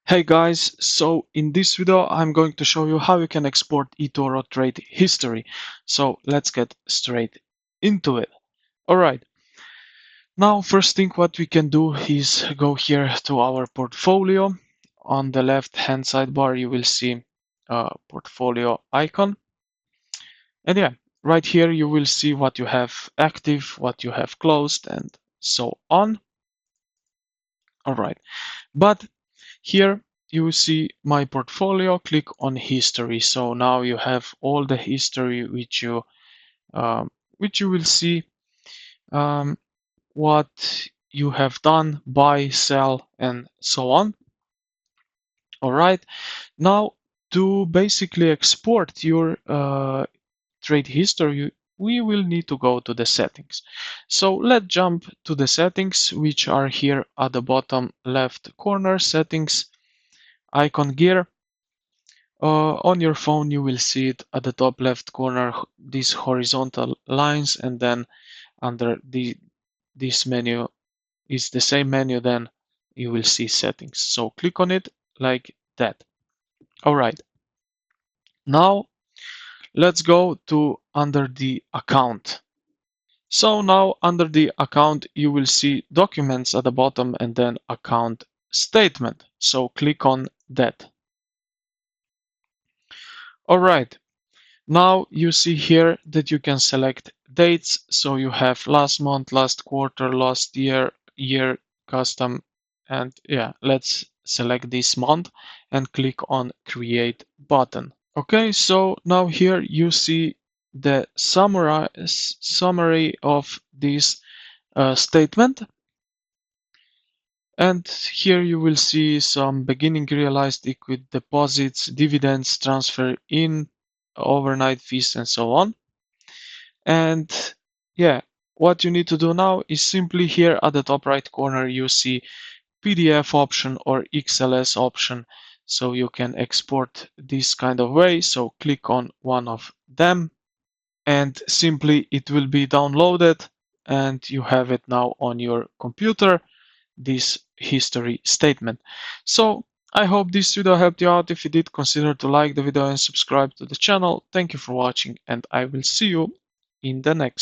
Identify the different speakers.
Speaker 1: Hey guys, so in this video I'm going to show you how you can export eToro trade history. So let's get straight into it. Alright, now first thing what we can do is go here to our portfolio. On the left hand sidebar you will see a portfolio icon. And yeah, right here you will see what you have active, what you have closed and so on. Alright, but here you see my portfolio, click on history. So now you have all the history which you will see um, what you have done, buy, sell, and so on. All right. Now to basically export your trade history, we will need to go to the settings. So let's jump to the settings, which are here at the bottom left corner, settings, icon gear. On your phone, you will see it at the top left corner, these horizontal lines, and then under this menu is the same menu, then you will see settings. So click on it like that. All right. Now let's go to under the account. So now under the account, you will see documents at the bottom and then account statement. So click on that. All right. Now you see here that you can select dates. So you have last month, last quarter, last year, custom, and yeah, let's select this month and click on create button. Okay, so now here you see the summary of this statement. And here you will see some beginning realized equity deposits, dividends, transfer in, overnight fees, and so on. And yeah, what you need to do now is simply here at the top right corner, you see PDF option or XLS option. So you can export this kind of way. So click on one of them and simply it will be downloaded and you have it now on your computer, this history statement. So I hope this video helped you out. If you did, consider to like the video and subscribe to the channel. Thank you for watching and I will see you in the next